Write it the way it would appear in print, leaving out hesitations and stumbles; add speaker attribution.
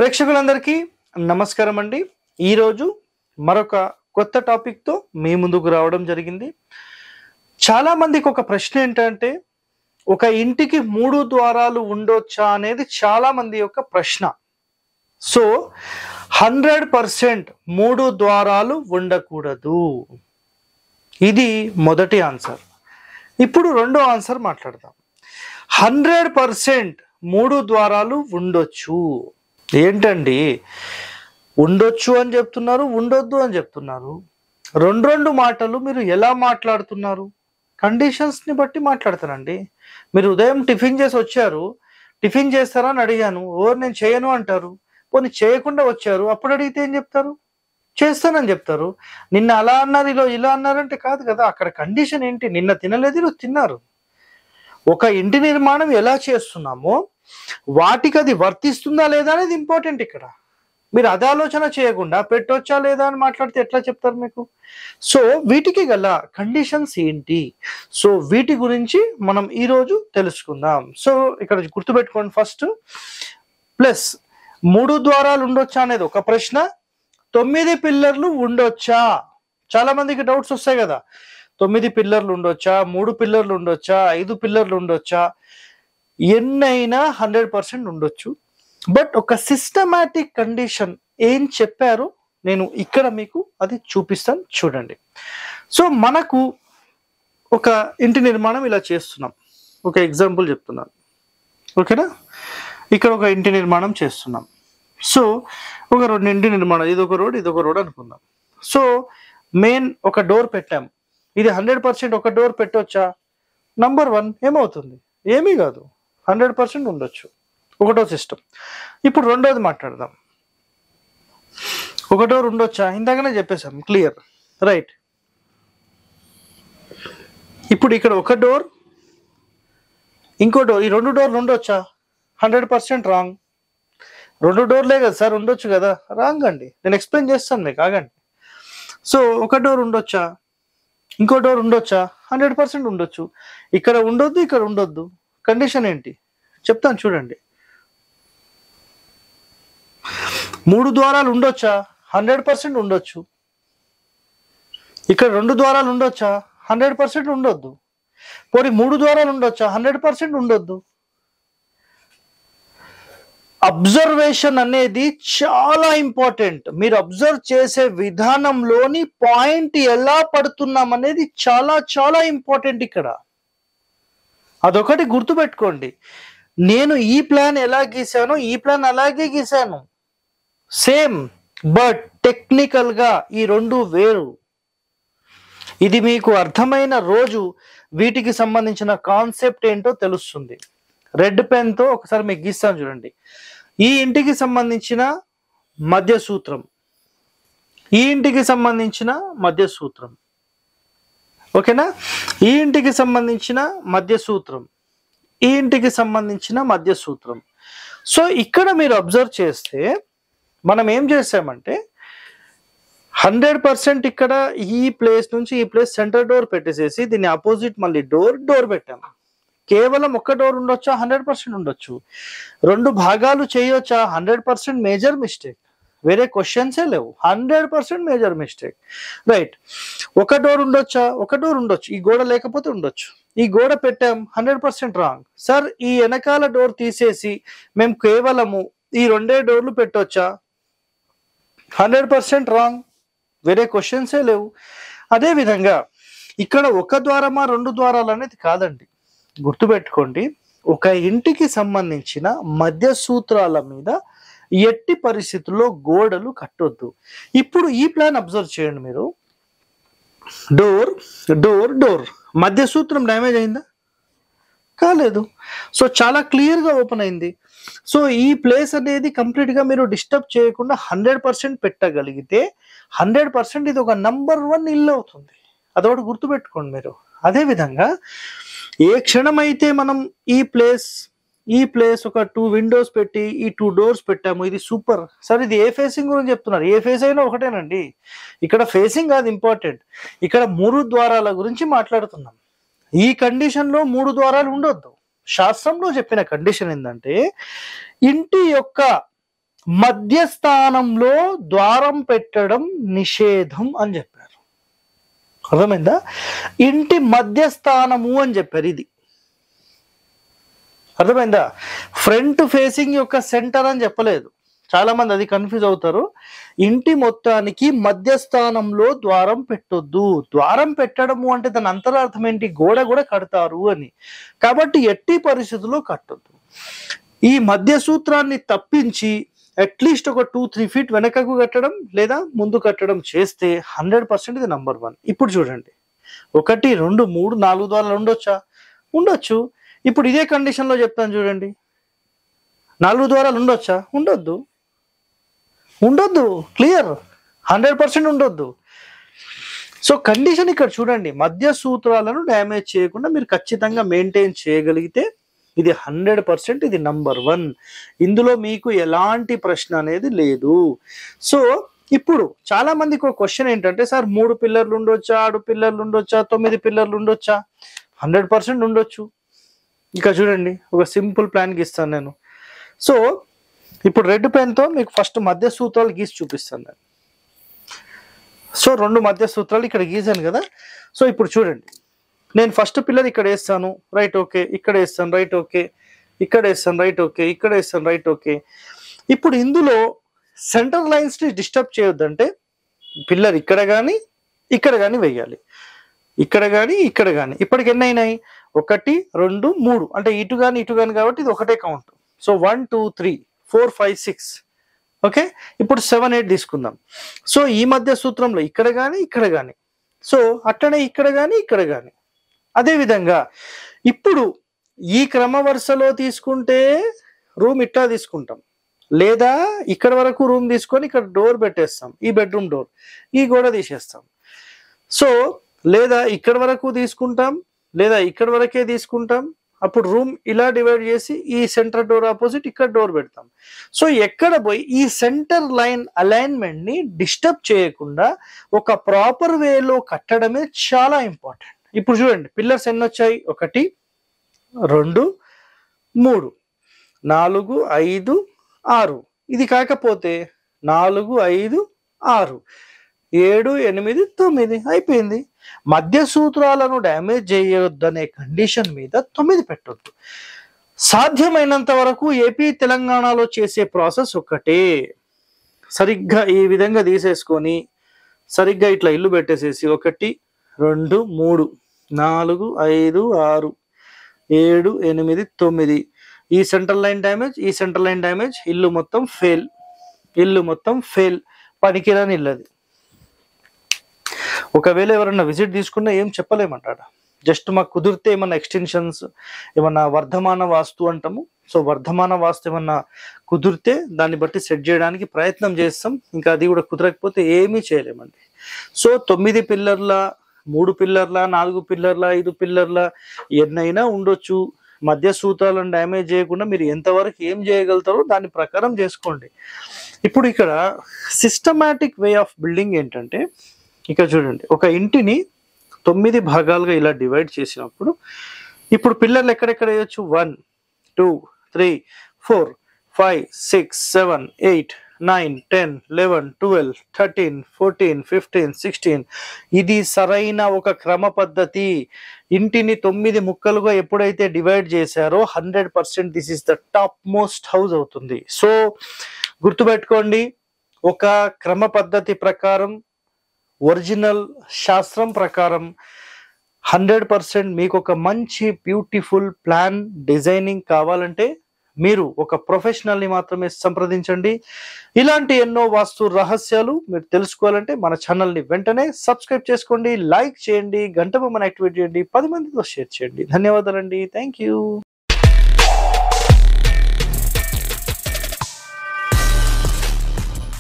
Speaker 1: ప్రేక్షకులందరికీ నమస్కారం అండి. ఈరోజు మరొక కొత్త టాపిక్తో మీ ముందుకు రావడం జరిగింది. చాలా మందికి ఒక ప్రశ్న ఏంటంటే, ఒక ఇంటికి 3 ద్వారాలు ఉండొచ్చా అనేది చాలా మంది యొక్క ప్రశ్న. సో 100% 3 ద్వారాలు ఉండకూడదు. ఇది మొదటి ఆన్సర్. ఇప్పుడు రెండో ఆన్సర్ మాట్లాడదాం. 100% 3 ద్వారాలు ఉండొచ్చు. ఏంటండి, ఉండొచ్చు అని చెప్తున్నారు, ఉండొద్దు అని చెప్తున్నారు. రెండు మాటలు మీరు ఎలా మాట్లాడుతున్నారు? కండిషన్స్ని బట్టి మాట్లాడతారండి. మీరు ఉదయం టిఫిన్ చేసి వచ్చారు, టిఫిన్ చేస్తారా అని అడిగాను, నేను చేయను అంటారు. పోనీ చేయకుండా వచ్చారు, అప్పుడు అడిగితే ఏం చెప్తారు? చేస్తానని చెప్తారు. నిన్న అలా అన్నారు, ఇలా అన్నారంటే కాదు కదా. అక్కడ కండిషన్ ఏంటి? నిన్న తినలేదు, ఈరోజు తిన్నారు. ఒక ఇంటి నిర్మాణం ఎలా చేస్తున్నామో వాటికి అది వర్తిస్తుందా లేదా అనేది ఇంపార్టెంట్. ఇక్కడ మీరు అదే ఆలోచన చేయకుండా పెట్టొచ్చా లేదా అని మాట్లాడితే ఎట్లా చెప్తారు మీకు? సో వీటికి గల కండిషన్స్ ఏంటి? సో వీటి గురించి మనం ఈరోజు తెలుసుకుందాం. సో ఇక్కడ గుర్తుపెట్టుకోండి, ఫస్ట్ ప్లస్ 3 ద్వారాలు ఉండొచ్చా అనేది ఒక ప్రశ్న. 9 పిల్లర్లు ఉండొచ్చా? చాలా మందికి డౌట్స్ వస్తాయి కదా. 9 పిల్లర్లు ఉండొచ్చా, 3 పిల్లర్లు ఉండొచ్చా, 5 పిల్లర్లు ఉండొచ్చా? ఎన్నైనా 100% ఉండొచ్చు. బట్ ఒక సిస్టమాటిక్ కండిషన్ ఏం చెప్పారో నేను ఇక్కడ మీకు అది చూపిస్తాను, చూడండి. సో మనకు ఒక ఇంటి నిర్మాణం ఇలా చేస్తున్నాం. ఒక ఎగ్జాంపుల్ చెప్తున్నాను, ఓకేనా? ఇక్కడ ఒక ఇంటి నిర్మాణం చేస్తున్నాం. సో ఒక రెండు ఇంటి నిర్మాణం, ఇదొక రోడ్ అనుకుందాం. సో మెయిన్ ఒక డోర్ పెట్టాము. ఇది 100% ఒక డోర్ పెట్టొచ్చా? నంబర్ 1 ఏమవుతుంది? ఏమీ కాదు, 100% ఉండొచ్చు. ఒకటో సిస్టమ్. ఇప్పుడు రెండోది మాట్లాడదాం. ఒక డోర్ ఉండొచ్చా? ఇందాకనే చెప్పేశాం, క్లియర్, రైట్. ఇప్పుడు ఇక్కడ ఒక డోర్, ఇంకో డోర్, ఈ 2 డోర్లు ఉండొచ్చా? 100% రాంగ్. 2 డోర్లే కదా సార్, ఉండొచ్చు కదా? రాంగ్ అండి. నేను ఎక్స్ప్లెయిన్ చేస్తాను మీకు, ఆగండి. సో ఒక డోర్ ఉండొచ్చా? ఇంకో డోర్ ఉండొచ్చా? 100% ఉండొచ్చు. ఇక్కడ ఉండొద్దు, ఇక్కడ ఉండొద్దు. కండిషన్ ఏంటి చెప్తాను, చూడండి. 3 ద్వారాలు ఉండొచ్చా? 100% ఉండొచ్చు. ఇక్కడ 2 ద్వారాలు ఉండొచ్చా? 100% ఉండొద్దు. పోనీ 3 ద్వారాలు ఉండొచ్చా? 100% ఉండొద్దు. అబ్జర్వేషన్ అనేది చాలా ఇంపార్టెంట్. మీరు అబ్జర్వ్ చేసే విధానంలోని పాయింట్ ఎలా పడుతున్నాం అనేది చాలా చాలా ఇంపార్టెంట్. ఇక్కడ అదొకటి గుర్తుపెట్టుకోండి. నేను ఈ ప్లాన్ ఎలా గీసానో ఈ ప్లాన్ అలాగే గీసాను, సేమ్. బట్ టెక్నికల్ గా ఈ 2 వేరు. ఇది మీకు అర్థమైన రోజు వీటికి సంబంధించిన కాన్సెప్ట్ ఏంటో తెలుస్తుంది. రెడ్ పెన్ తో ఒకసారి మీకు గీస్తాను, చూడండి. ఈ ఇంటికి సంబంధించిన మధ్య సూత్రం, ఈ ఇంటికి సంబంధించిన మధ్య సూత్రం, ఓకేనా? ఈ ఇంటికి సంబంధించిన మధ్య సూత్రం, ఈ ఇంటికి సంబంధించిన మధ్య సూత్రం. సో ఇక్కడ మీరు అబ్జర్వ్ చేస్తే మనం ఏం చేసామంటే 100% ఇక్కడ ఈ ప్లేస్ నుంచి ఈ ప్లేస్ సెంటర్ డోర్ పెట్టేసేసి దీన్ని ఆపోజిట్ మళ్ళీ డోర్ పెట్టాము. కేవలం ఒక డోర్ ఉండొచ్చా? 100% ఉండొచ్చు. 2 భాగాలు చేయొచ్చా? 100% మేజర్ మిస్టేక్. వేరే క్వశ్చన్సే లేవు, 100% మేజర్ మిస్టేక్, రైట్. ఒక డోర్ ఉండొచ్చా? ఒక డోర్ ఉండొచ్చు. ఈ గోడ లేకపోతే ఉండొచ్చు. ఈ గోడ పెట్టాం, 100% రాంగ్. సార్ ఈ వెనకాల డోర్ తీసేసి మేము కేవలము ఈ 2 డోర్లు పెట్టొచ్చా? 100% రాంగ్. వేరే క్వశ్చన్సే లేవు. అదే విధంగా ఇక్కడ ఒక ద్వారమా 2 ద్వారాలు అనేది కాదండి. గుర్తుపెట్టుకోండి, ఒక ఇంటికి సంబంధించిన మధ్య సూత్రాల మీద ఎట్టి పరిస్థితుల్లో గోడలు కట్టొద్దు. ఇప్పుడు ఈ ప్లాన్ అబ్జర్వ్ చేయండి మీరు. డోర్ మధ్య సూత్రం డ్యామేజ్ అయిందా? కాలేదు. సో చాలా క్లియర్గా ఓపెన్ అయింది. సో ఈ ప్లేస్ అనేది కంప్లీట్గా మీరు డిస్టర్బ్ చేయకుండా 100% పెట్టగలిగితే 100% ఇది ఒక నంబర్ 1 ఇల్లు అవుతుంది. అదొకటి గుర్తుపెట్టుకోండి మీరు. అదేవిధంగా ఏ క్షణమైతే మనం ఈ ప్లేస్ ఒక 2 విండోస్ పెట్టి ఈ 2 డోర్స్ పెట్టాము, ఇది సూపర్. సార్ ఇది ఏ ఫేసింగ్ గురించి చెప్తున్నారు? ఏ ఫేస్ అయినా ఒకటేనండి. ఇక్కడ ఫేసింగ్ అది ఇంపార్టెంట్. ఇక్కడ 3 ద్వారాల గురించి మాట్లాడుతున్నాం. ఈ కండిషన్లో 3 ద్వారాలు ఉండొద్దు. శాస్త్రంలో చెప్పిన కండిషన్ ఏంటంటే ఇంటి యొక్క మధ్యస్థానంలో ద్వారం పెట్టడం నిషేధం అని చెప్పారు. అర్థమైందా? ఇంటి మధ్యస్థానము అని చెప్పారు. ఇది అర్థమైందా? ఫ్రంట్ ఫేసింగ్ యొక్క సెంటర్ అని చెప్పలేదు. చాలా మంది అది కన్ఫ్యూజ్ అవుతారు. ఇంటి మొత్తానికి మధ్యస్థానంలో ద్వారం పెట్టొద్దు. ద్వారం పెట్టడము అంటే దాని అంతరార్థం ఏంటి? గోడ కూడా కడతారు అని. కాబట్టి ఎట్టి పరిస్థితుల్లో కట్టొద్దు. ఈ మధ్య సూత్రాన్ని తప్పించి అట్లీస్ట్ ఒక 2-3 ఫీట్ వెనకకు కట్టడం లేదా ముందు కట్టడం చేస్తే 100% ఇది నంబర్ 1. ఇప్పుడు చూడండి, 1, 2, 3, 4 ద్వారాలు ఉండొచ్చా? ఉండొచ్చు. ఇప్పుడు ఇదే కండిషన్లో చెప్తాను చూడండి, 4 ద్వారాలు ఉండొచ్చా? ఉండొద్దు. క్లియర్, 100% ఉండొద్దు. సో కండిషన్ ఇక్కడ చూడండి, మధ్య సూత్రాలను డ్యామేజ్ చేయకుండా మీరు ఖచ్చితంగా మెయింటైన్ చేయగలిగితే ఇది 100% ఇది నంబర్ 1. ఇందులో మీకు ఎలాంటి ప్రశ్న అనేది లేదు. సో ఇప్పుడు చాలా మందికి ఒక క్వశ్చన్ ఏంటంటే, సార్ 3 పిల్లర్లు ఉండొచ్చా, 6 పిల్లర్లు ఉండొచ్చా, 9 పిల్లర్లు ఉండొచ్చా? 100% ఉండొచ్చు. ఇక చూడండి, ఒక సింపుల్ ప్లాన్ గీస్తాను నేను. సో ఇప్పుడు రెడ్ పెన్తో మీకు ఫస్ట్ మధ్య సూత్రాలు గీసి చూపిస్తాను నేను. సో 2 మధ్య సూత్రాలు ఇక్కడ గీసాను కదా. సో ఇప్పుడు చూడండి, నేను ఫస్ట్ పిల్లర్ ఇక్కడ వేస్తాను, రైట్ ఓకే, ఇక్కడ వేస్తాను, రైట్ ఓకే, ఇక్కడ వేస్తాను, రైట్ ఓకే, ఇక్కడ వేస్తాను, రైట్ ఓకే. ఇప్పుడు ఇందులో సెంటర్ లైన్స్ ని డిస్టర్బ్ చేయొద్దంటే పిల్లర్ ఇక్కడ కానీ ఇక్కడ కానీ వేయాలి, ఇక్కడ కానీ ఇక్కడ కానీ. ఇప్పటికి ఎన్ని అయినాయి? 1, 2, 3. అంటే ఇటు కానీ కాబట్టి ఇది ఒకటే కౌంట్. సో 1, 2, 3, 4, 5, 6. ఓకే, ఇప్పుడు 7, 8 తీసుకుందాం. సో ఈ మధ్య సూత్రంలో ఇక్కడ కానీ ఇక్కడ కానీ, సో అట్లనే ఇక్కడ కానీ. అదేవిధంగా ఇప్పుడు ఈ క్రమ వరుసలో తీసుకుంటే రూమ్ ఇట్లా తీసుకుంటాం, లేదా ఇక్కడ వరకు రూమ్ తీసుకొని ఇక్కడ డోర్ పెట్టేస్తాం, ఈ బెడ్రూమ్ డోర్, ఈ గోడ తీసేస్తాం. సో లేదా ఇక్కడ వరకు తీసుకుంటాం, లేదా ఇక్కడ వరకే తీసుకుంటాం. అప్పుడు రూమ్ ఇలా డివైడ్ చేసి ఈ సెంటర్ డోర్ ఆపోజిట్ ఇక్కడ డోర్ పెడతాం. సో ఎక్కడ పోయి ఈ సెంటర్ లైన్ అలైన్మెంట్ ని డిస్టర్బ్ చేయకుండా ఒక ప్రాపర్ వేలో కట్టడమే చాలా ఇంపార్టెంట్. ఇప్పుడు చూడండి, పిల్లర్స్ ఎన్ని వచ్చాయి? 1, 2, 3, 4, 5, 6. ఇది కాకపోతే 4, 5, 6, 7, 8, 9 అయిపోయింది. మధ్య సూత్రాలను డ్యామేజ్ చేయొద్దనే కండిషన్ మీద 9 పెట్టొద్దు. సాధ్యమైనంత వరకు ఏపీ తెలంగాణలో చేసే ప్రాసెస్ ఒకటే. సరిగ్గా ఈ విధంగా తీసేసుకొని సరిగ్గా ఇట్లా ఇల్లు పెట్టేసేసి 1, 2, 3, 4, 5, 6, 7, 8, 9. ఈ సెంట్రల్ లైన్ డ్యామేజ్, ఈ సెంట్రల్ లైన్ డ్యామేజ్, ఇల్లు మొత్తం ఫెయిల్, పనికిరాని ఇల్లు అది. ఒకవేళ ఎవరన్నా విజిట్ తీసుకున్నా ఏం చెప్పలేమంటాడు. జస్ట్ మాకు కుదిరితే ఏమన్నా ఎక్స్టెన్షన్స్, ఏమన్నా వర్ధమాన వాస్తు అంటాము. సో వర్ధమాన వాస్తు ఏమన్నా కుదిరితే దాన్ని బట్టి సెట్ చేయడానికి ప్రయత్నం చేస్తాం. ఇంకా అది కూడా కుదరకపోతే ఏమీ చేయలేమండి. సో 9 పిల్లర్ల, 3 పిల్లర్ల, 4 పిల్లర్ల, 5 పిల్లర్ల ఎన్నైనా ఉండొచ్చు. మధ్య సూత్రాలను డ్యామేజ్ చేయకుండా మీరు ఎంతవరకు ఏం చేయగలుగుతారో దాని ప్రకారం చేసుకోండి. ఇప్పుడు ఇక్కడ సిస్టమాటిక్ వే ఆఫ్ బిల్డింగ్ ఏంటంటే, ఇక్కడ చూడండి, ఒక ఇంటిని 9 భాగాలుగా ఇలా డివైడ్ చేసినప్పుడు ఇప్పుడు పిల్లర్లు ఎక్కడెక్కడ వేయచ్చు? 1, 2, 3, 4, 5, 6, 7, 8, 9, 10, 11, 12, 13, 14, 15, 16. ఇది సరైన ఒక క్రమ పద్ధతి. ఇంటిని 9 ముక్కలుగా ఎప్పుడైతే డివైడ్ చేశారో 100% this is the top most house అవుతుంది. సో గుర్తుపెట్టుకోండి, ఒక క్రమ పద్ధతి ప్రకారం, ఒరిజినల్ శాస్త్రం ప్రకారం 100% మీకు ఒక మంచి బ్యూటిఫుల్ ప్లాన్ డిజైనింగ్ కావాలంటే మీరు ఒక ప్రొఫెషనల్ని మాత్రమే సంప్రదించండి. ఇలాంటి ఎన్నో వాస్తు రహస్యాలు మీరు తెలుసుకోవాలంటే మన ఛానల్ని వెంటనే సబ్స్క్రైబ్ చేసుకోండి, లైక్ చేయండి, గంట బొమ్మను యాక్టివేట్ చేయండి, 10 మందితో షేర్ చేయండి. ధన్యవాదాలండి. Thank you.